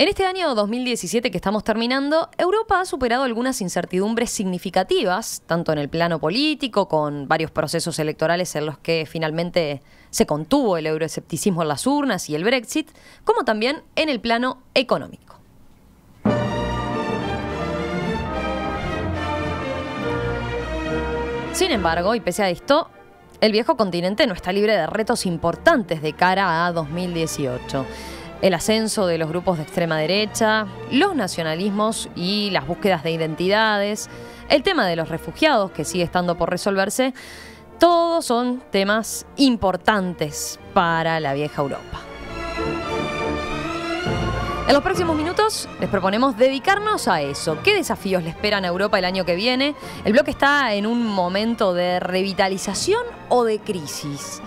En este año 2017 que estamos terminando, Europa ha superado algunas incertidumbres significativas, tanto en el plano político, con varios procesos electorales en los que finalmente se contuvo el euroescepticismo en las urnas y el Brexit, como también en el plano económico. Sin embargo, y pese a esto, el viejo continente no está libre de retos importantes de cara a 2018. El ascenso de los grupos de extrema derecha, los nacionalismos y las búsquedas de identidades, el tema de los refugiados que sigue estando por resolverse, todos son temas importantes para la vieja Europa. En los próximos minutos les proponemos dedicarnos a eso. ¿Qué desafíos le esperan a Europa el año que viene? El bloque está en un momento de revitalización o de crisis.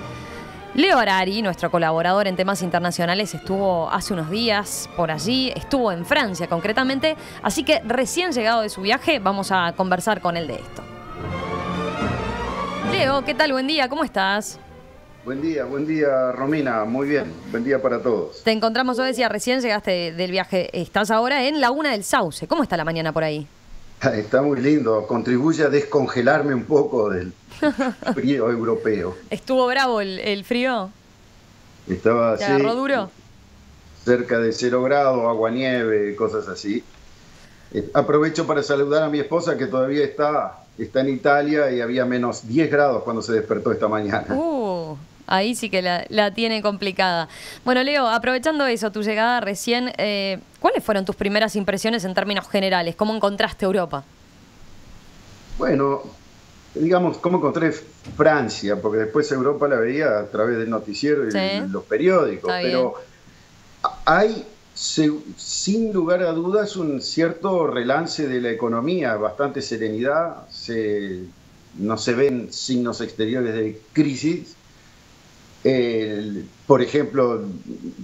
Leo Harari, nuestro colaborador en temas internacionales, estuvo hace unos días por allí, estuvo en Francia concretamente, así que recién llegado de su viaje vamos a conversar con él de esto. Leo, ¿qué tal? Buen día, ¿cómo estás? Buen día Romina, muy bien, buen día para todos. Te encontramos, yo decía, recién llegaste del viaje, estás ahora en Laguna del Sauce, ¿cómo está la mañana por ahí? Está muy lindo, contribuye a descongelarme un poco del frío europeo. ¿Estuvo bravo el frío? Estaba ¿Te así, agarró duro? cerca de 0 grados, aguanieve, cosas así. Aprovecho para saludar a mi esposa que todavía está en Italia y había menos 10 grados cuando se despertó esta mañana. Ahí sí que la tiene complicada. Bueno, Leo, aprovechando eso, tu llegada recién, ¿cuáles fueron tus primeras impresiones en términos generales? ¿Cómo encontraste Europa? Bueno, digamos, ¿cómo encontré Francia? Porque después Europa la veía a través del noticiero y los periódicos. Pero hay, sin lugar a dudas, un cierto relance de la economía, bastante serenidad, no se ven signos exteriores de crisis. Por ejemplo,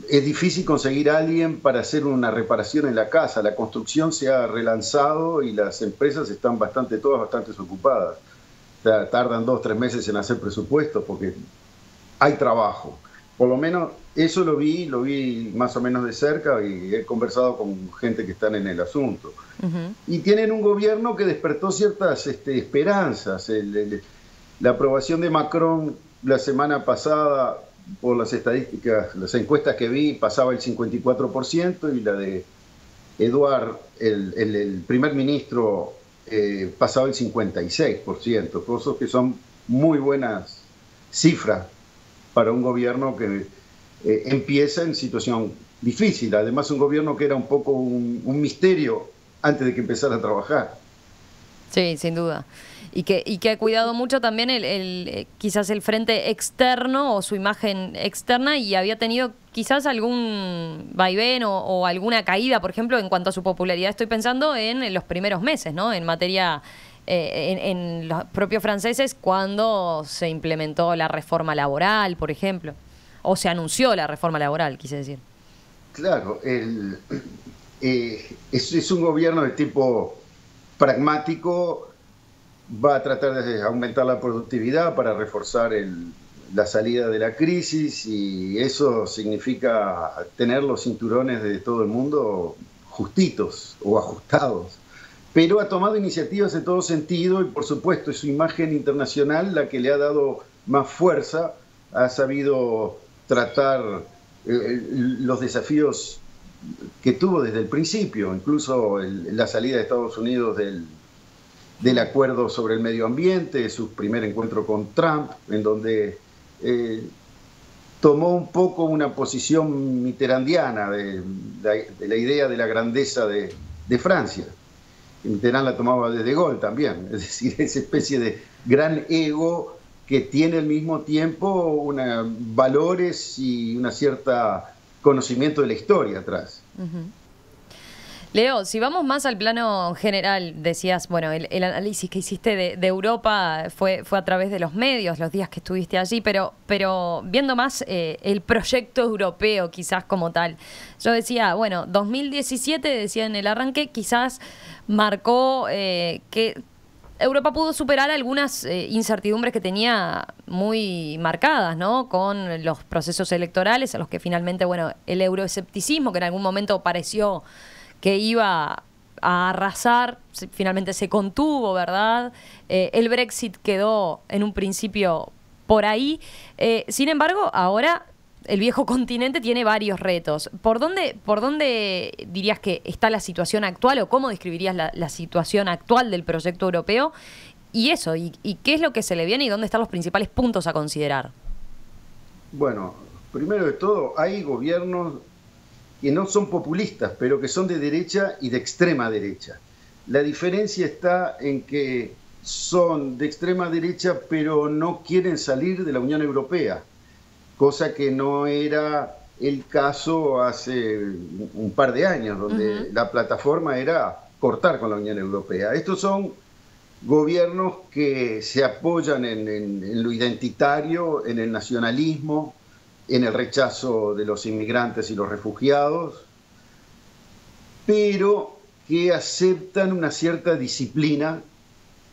es difícil conseguir a alguien para hacer una reparación en la casa. La construcción se ha relanzado y las empresas están todas bastante ocupadas. O sea, tardan 2 o 3 meses en hacer presupuestos porque hay trabajo. Por lo menos eso lo vi más o menos de cerca y he conversado con gente que están en el asunto. Y tienen un gobierno que despertó ciertas esperanzas. La aprobación de Macron la semana pasada, por las estadísticas, las encuestas que vi, pasaba el 54% y la de Edouard, el primer ministro, pasaba el 56%, cosas que son muy buenas cifras para un gobierno que empieza en situación difícil. Además, un gobierno que era un poco un misterio antes de que empezara a trabajar. Sí, sin duda. Y que ha cuidado mucho también quizás el frente externo o su imagen externa y había tenido quizás algún vaivén o alguna caída, por ejemplo, en cuanto a su popularidad. Estoy pensando en los primeros meses, ¿no? En materia, en los propios franceses, cuando se implementó la reforma laboral, por ejemplo, o se anunció la reforma laboral, quise decir. Claro, es un gobierno de tipo pragmático. Va a tratar de aumentar la productividad para reforzar la salida de la crisis y eso significa tener los cinturones de todo el mundo justitos o ajustados. Pero ha tomado iniciativas en todo sentido y por supuesto es su imagen internacional la que le ha dado más fuerza, ha sabido tratar los desafíos que tuvo desde el principio, incluso la salida de Estados Unidos del acuerdo sobre el medio ambiente, su primer encuentro con Trump, en donde tomó un poco una posición mitterrandiana de la idea de la grandeza de Francia. Mitterrand la tomaba de Gaulle también, es decir, esa especie de gran ego que tiene al mismo tiempo valores y una cierta conocimiento de la historia atrás. Leo, si vamos más al plano general, decías, bueno, el análisis que hiciste de Europa fue a través de los medios, los días que estuviste allí, pero viendo más el proyecto europeo quizás como tal. Yo decía, bueno, 2017, decía en el arranque, quizás marcó que Europa pudo superar algunas incertidumbres que tenía muy marcadas, ¿no? Con los procesos electorales, a los que finalmente, bueno, el euroescepticismo, que en algún momento pareció que iba a arrasar, finalmente se contuvo, ¿verdad? El Brexit quedó en un principio por ahí. Sin embargo, ahora el viejo continente tiene varios retos. ¿Por dónde dirías que está la situación actual o cómo describirías la situación actual del proyecto europeo? Y eso, y qué es lo que se le viene y dónde están los principales puntos a considerar. Bueno, primero de todo, hay gobiernos que no son populistas, pero que son de derecha y de extrema derecha. La diferencia está en que son de extrema derecha, pero no quieren salir de la Unión Europea, cosa que no era el caso hace un par de años, donde la plataforma era cortar con la Unión Europea. Estos son gobiernos que se apoyan en lo identitario, en el nacionalismo, en el rechazo de los inmigrantes y los refugiados, pero que aceptan una cierta disciplina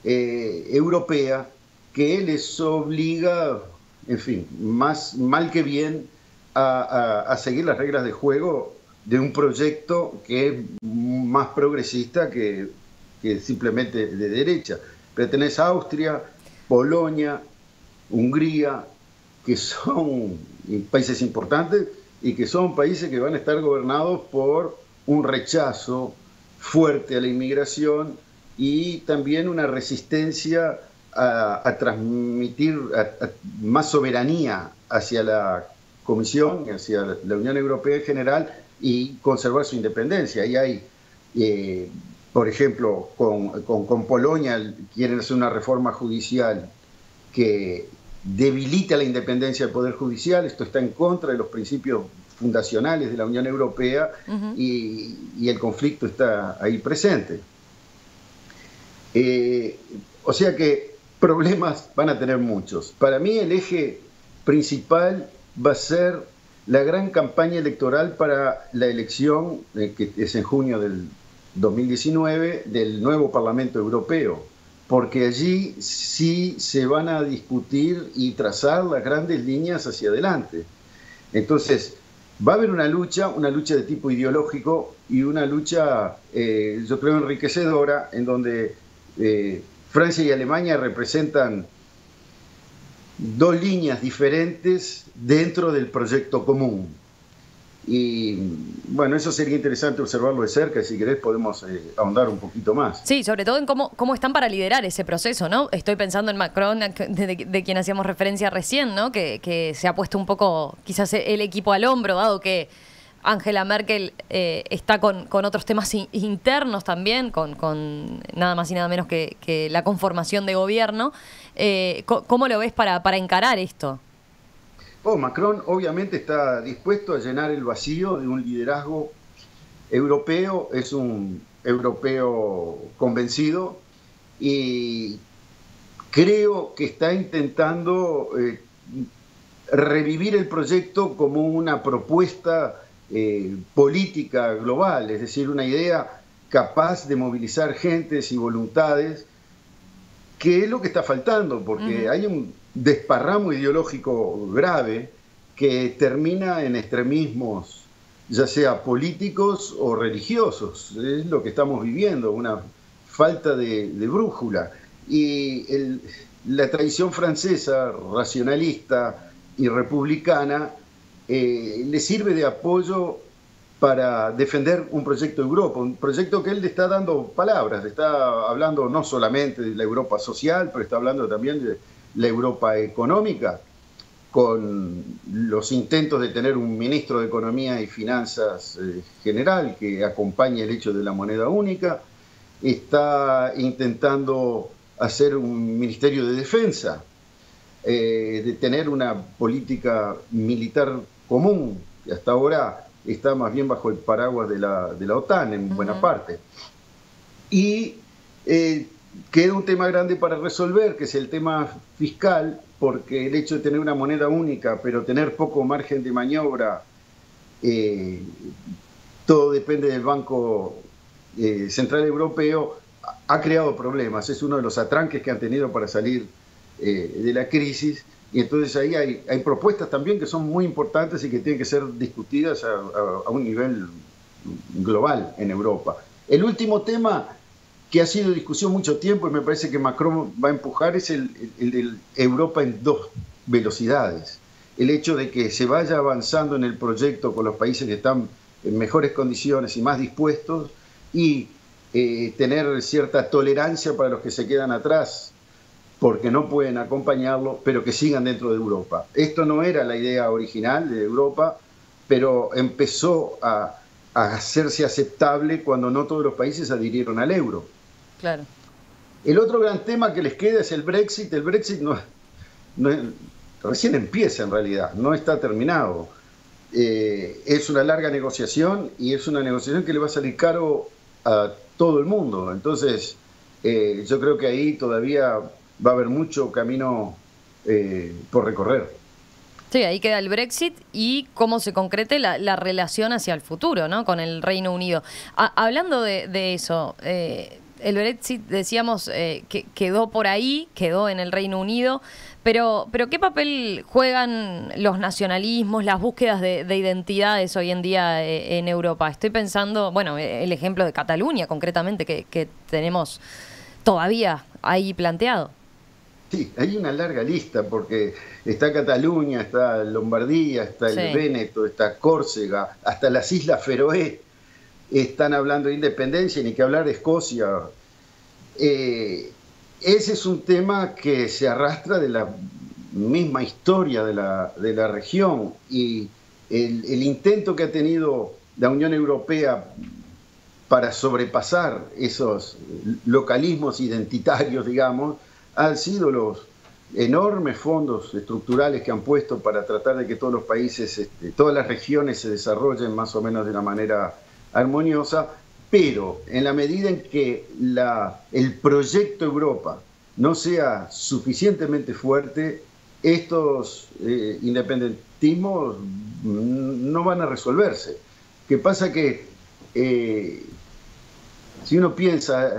europea que les obliga, en fin, más mal que bien, a seguir las reglas de juego de un proyecto que es más progresista que simplemente de derecha. Pero tenés Austria, Polonia, Hungría, que son países importantes y que son países que van a estar gobernados por un rechazo fuerte a la inmigración y también una resistencia a transmitir más soberanía hacia la Comisión, hacia la Unión Europea en general y conservar su independencia. Y hay, por ejemplo, con Polonia quieren hacer una reforma judicial que debilita la independencia del Poder Judicial. Esto está en contra de los principios fundacionales de la Unión Europea y el conflicto está ahí presente. O sea que problemas van a tener muchos. Para mí el eje principal va a ser la gran campaña electoral para la elección, que es en junio del 2019, del nuevo Parlamento Europeo, porque allí sí se van a discutir y trazar las grandes líneas hacia adelante. Entonces, va a haber una lucha de tipo ideológico y una lucha, yo creo, enriquecedora, en donde Francia y Alemania representan dos líneas diferentes dentro del proyecto común. Y bueno, eso sería interesante observarlo de cerca, y si querés podemos ahondar un poquito más. Sí, sobre todo en cómo están para liderar ese proceso, ¿no? Estoy pensando en Macron, de quien hacíamos referencia recién, ¿no? Que se ha puesto un poco quizás el equipo al hombro, dado que Angela Merkel está con otros temas internos también, con nada más y nada menos que la conformación de gobierno. ¿Cómo lo ves para encarar esto? Macron obviamente está dispuesto a llenar el vacío de un liderazgo europeo, es un europeo convencido y creo que está intentando revivir el proyecto como una propuesta política global, es decir, una idea capaz de movilizar gentes y voluntades, que es lo que está faltando, porque hay un desparramo ideológico grave que termina en extremismos, ya sea políticos o religiosos. Es lo que estamos viviendo, una falta de brújula. Y la tradición francesa, racionalista y republicana, le sirve de apoyo para defender un proyecto de Europa, un proyecto que él le está dando palabras, le está hablando no solamente de la Europa social, pero está hablando también de la Europa económica, con los intentos de tener un ministro de Economía y Finanzas general que acompañe el hecho de la moneda única, está intentando hacer un ministerio de defensa, de tener una política militar común, que hasta ahora está más bien bajo el paraguas de la OTAN en buena parte. Y queda un tema grande para resolver, que es el tema fiscal, porque el hecho de tener una moneda única, pero tener poco margen de maniobra, todo depende del Banco Central Europeo, ha creado problemas, es uno de los atranques que han tenido para salir de la crisis, y entonces ahí hay propuestas también que son muy importantes y que tienen que ser discutidas a un nivel global en Europa. El último tema que ha sido discusión mucho tiempo y me parece que Macron va a empujar es el de Europa en dos velocidades. El hecho de que se vaya avanzando en el proyecto con los países que están en mejores condiciones y más dispuestos, y tener cierta tolerancia para los que se quedan atrás porque no pueden acompañarlo, pero que sigan dentro de Europa. Esto no era la idea original de Europa, pero empezó a hacerse aceptable cuando no todos los países adhirieron al euro. Claro. El otro gran tema que les queda es el Brexit. El Brexit recién empieza en realidad, no está terminado. Es una larga negociación y es una negociación que le va a salir caro a todo el mundo. Entonces, yo creo que ahí todavía va a haber mucho camino por recorrer. Sí, ahí queda el Brexit y cómo se concrete la relación hacia el futuro, ¿no? Con el Reino Unido. Hablando de eso, el Brexit, decíamos, que quedó por ahí, quedó en el Reino Unido, pero ¿qué papel juegan los nacionalismos, las búsquedas de identidades hoy en día en Europa? Estoy pensando, bueno, el ejemplo de Cataluña concretamente que tenemos todavía ahí planteado. Sí, hay una larga lista porque está Cataluña, está Lombardía, está el Véneto, está Córcega, hasta las Islas Feroe están hablando de independencia, ni que hablar de Escocia. Ese es un tema que se arrastra de la misma historia de la región, y el intento que ha tenido la Unión Europea para sobrepasar esos localismos identitarios, digamos, han sido los enormes fondos estructurales que han puesto para tratar de que todos los países, todas las regiones se desarrollen más o menos de una manera armoniosa, pero en la medida en que el proyecto Europa no sea suficientemente fuerte, estos independentismos no van a resolverse. ¿Qué pasa? Que si uno piensa,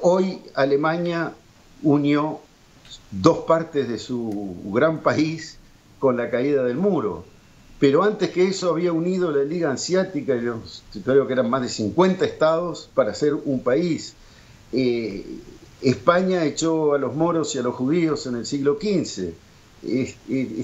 hoy Alemania unió dos partes de su gran país con la caída del muro, pero antes que eso había unido la Liga Hanseática, creo que eran más de 50 estados para hacer un país. España echó a los moros y a los judíos en el siglo XV.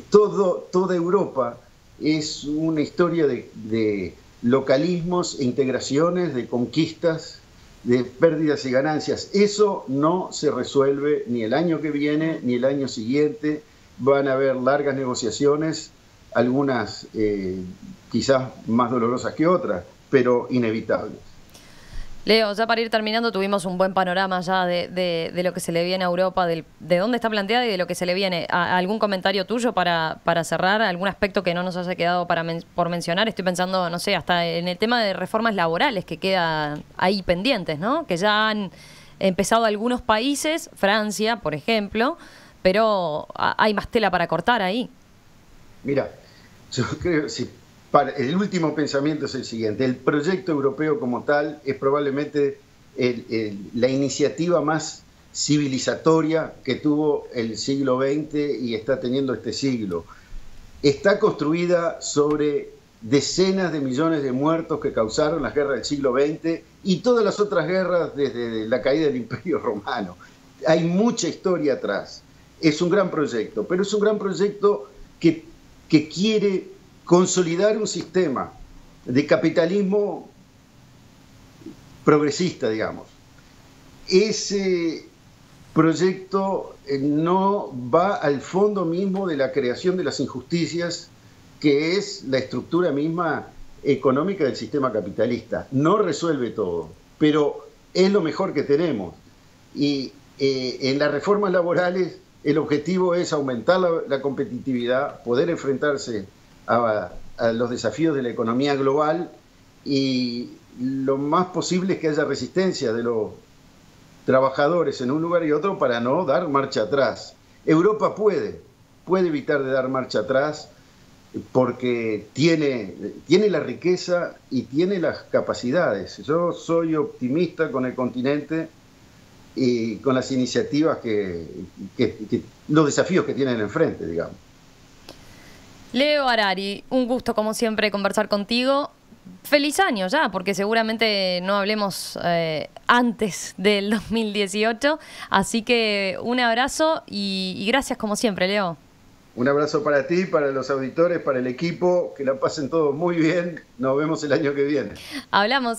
Toda Europa es una historia de localismos e integraciones, de conquistas, de pérdidas y ganancias. Eso no se resuelve ni el año que viene ni el año siguiente. Van a haber largas negociaciones, algunas quizás más dolorosas que otras, pero inevitables. Leo, ya para ir terminando, tuvimos un buen panorama ya de lo que se le viene a Europa, de dónde está planteada y de lo que se le viene. ¿Algún comentario tuyo para cerrar? ¿Algún aspecto que no nos haya quedado por mencionar? Estoy pensando, no sé, hasta en el tema de reformas laborales que quedan ahí pendientes, ¿no? Que ya han empezado algunos países, Francia, por ejemplo, pero hay más tela para cortar ahí. Mira, yo creo que el último pensamiento es el siguiente: el proyecto europeo como tal es probablemente la iniciativa más civilizatoria que tuvo el siglo XX y está teniendo este siglo. Está construida sobre decenas de millones de muertos que causaron las guerras del siglo XX y todas las otras guerras desde la caída del Imperio Romano. Hay mucha historia atrás. Es un gran proyecto, pero es un gran proyecto que quiere consolidar un sistema de capitalismo progresista, digamos. Ese proyecto no va al fondo mismo de la creación de las injusticias, que es la estructura misma económica del sistema capitalista. No resuelve todo, pero es lo mejor que tenemos. Y en las reformas laborales el objetivo es aumentar la competitividad, poder enfrentarse a los desafíos de la economía global, y lo más posible es que haya resistencia de los trabajadores en un lugar y otro para no dar marcha atrás. Europa puede evitar de dar marcha atrás porque tiene la riqueza y tiene las capacidades. Yo soy optimista con el continente y con las iniciativas los desafíos que tienen enfrente, digamos. Leo Harari, un gusto como siempre conversar contigo. Feliz año ya, porque seguramente no hablemos antes del 2018. Así que un abrazo y gracias como siempre, Leo. Un abrazo para ti, para los auditores, para el equipo, que la pasen todos muy bien. Nos vemos el año que viene. Hablamos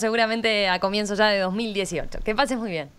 seguramente a comienzo ya de 2018. Que pases muy bien.